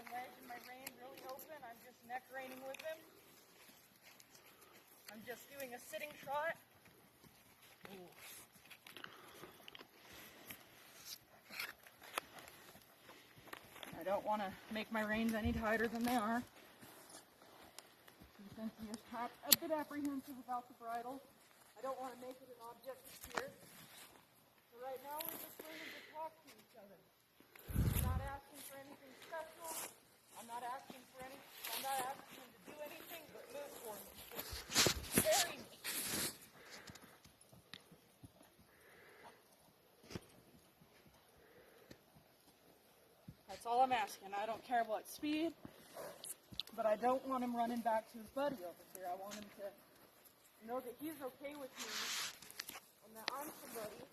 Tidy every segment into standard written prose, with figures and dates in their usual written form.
my ledge and my rein really open. I'm just neck reining with him. I'm just doing a sitting trot. Ooh. I don't want to make my reins any tighter than they are. Since he is a bit apprehensive about the bridle, I don't want to make it an object of fear. So right now we're just learning to talk to each other. I'm not asking for anything special. I'm not asking him to do anything but move for me. Just carry me. That's all I'm asking. I don't care what speed, but I don't want him running back to his buddy over here. I want him to know that he's okay with me and that I'm somebody.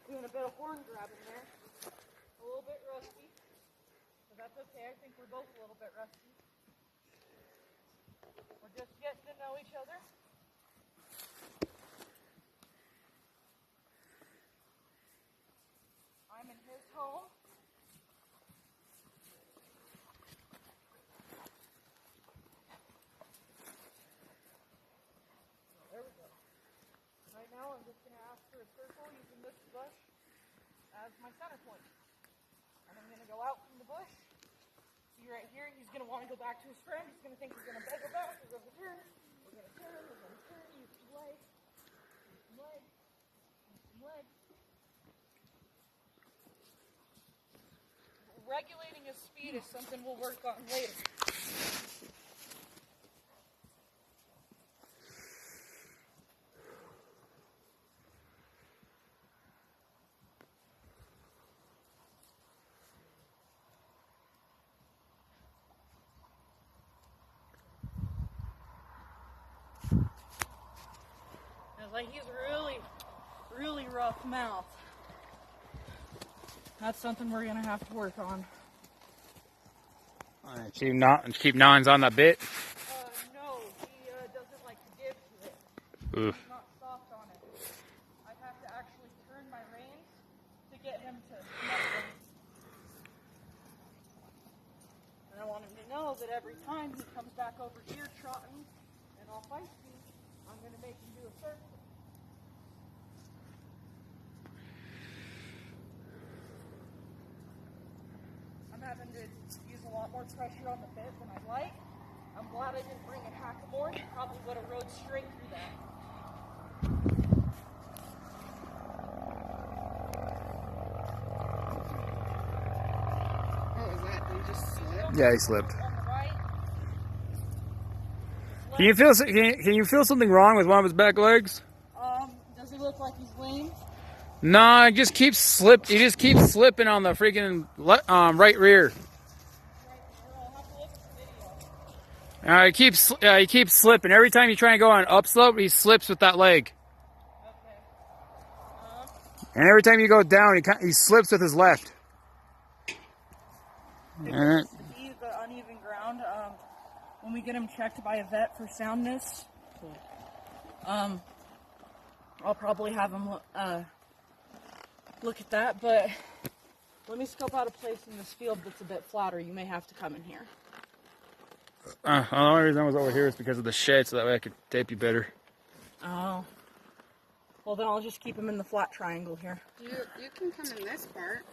Doing a bit of horn grabbing there. A little bit rusty. But that's okay. I think we're both a little bit rusty. We're just getting to know each other. I'm in his home. So there we go. Right now I'm just going to ask for a circle using this bush as my center point. And I'm going to go out from the bush. See right here, he's going to want to go back to his friend. He's going to think we're going to beg him back. We're going to turn. We're going to turn. We're going to turn. Use some legs. Use some legs. Use some legs. Regulating his speed is something we'll work on later. It's like he's really rough mouth. That's something we're gonna have to work on. Keep gnawings on that bit. No, he doesn't like to give to it. Oof. He's not soft on it. I have to actually turn my reins to get him to nut them. And I want him to know that every time he comes back over here trotting and all feisty, I'm gonna make him do a circle. I'm having to use a lot more pressure on the bit than I'd like. I'm glad I didn't bring a hackamore. He probably would have rode straight through that. What was that? Did he just slip? Yeah, he slipped. On the right. Can you feel something wrong with one of his back legs? Does he look like he's lame? No, he just keeps slipping on the freaking right rear. I'll have to look at the video. He keeps slipping. Every time you try and go on an upslope, he slips with that leg. Okay. And every time you go down, he slips with his left. The uneven ground. When we get him checked by a vet for soundness, I'll probably have him look at that. But let me scope out a place in this field that's a bit flatter. You may have to come in here. The only reason I was over here is because of the shed, so that way I could tape you better. Oh. Well, then I'll just keep him in the flat triangle here. You can come in this part.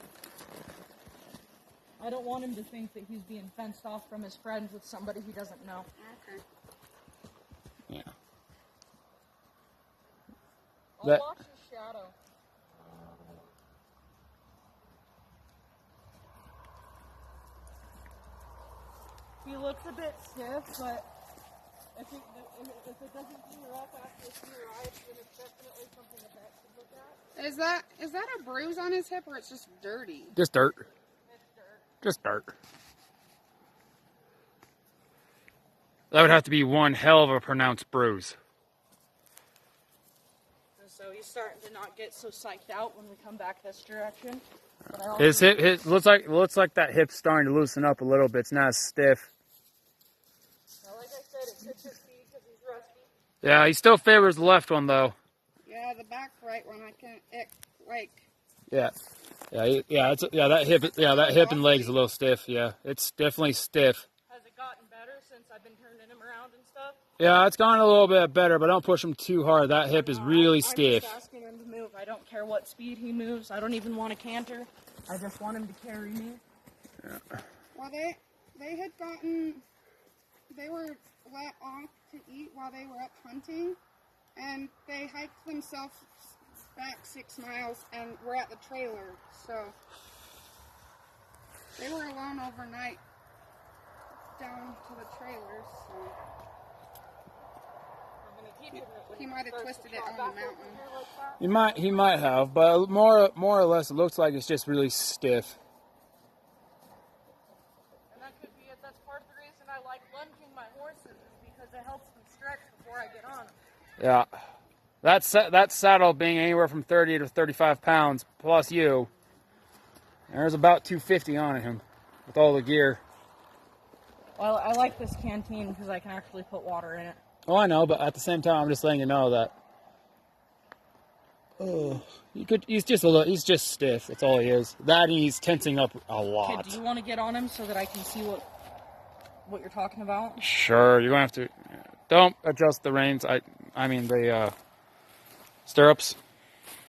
I don't want him to think that he's being fenced off from his friends with somebody he doesn't know. Okay. Yeah. I'll watch his shadow. He looks a bit stiff, but if it doesn't clear up after a few rides, then it's definitely something a vet should look at. Is that a bruise on his hip, or it's just dirty? Just dirt. It's dirt. Just dirt. That would have to be one hell of a pronounced bruise. So he's starting to not get so psyched out when we come back this direction. But His hip looks like that hip's starting to loosen up a little bit. It's not as stiff. Like I said, it's hip speed because he's rusty. Yeah, he still favors the left one though. Yeah, the back right one, I can't, Yeah, that hip and leg's a little stiff. Yeah, it's definitely stiff. Has it gotten better since I've been turning him around and stuff? Yeah, it's gone a little bit better, but don't push him too hard. That hip is really stiff. I'm just asking him to move. I don't care what speed he moves. I don't even want to canter. I just want him to carry me. Yeah. well, they were let off to eat while they were up hunting, and they hiked themselves back 6 miles and were at the trailer, so they were alone overnight down to the trailers, so he might have twisted it on the mountain. He might have, but more or less, it looks like it's just really stiff. And that could be it. That's part of the reason I like lunging my horses, is because it helps them stretch before I get on them. Yeah, that saddle being anywhere from 30 to 35 pounds plus you. There's about 250 on him with all the gear. Well, I like this canteen because I can actually put water in it. Oh, I know, but at the same time, I'm just letting you know that. Oh, he's just stiff. That's all he is. That and he's tensing up a lot. Kid, do you want to get on him so that I can see what you're talking about? Sure, you're gonna have to. Don't adjust the reins. I mean the stirrups.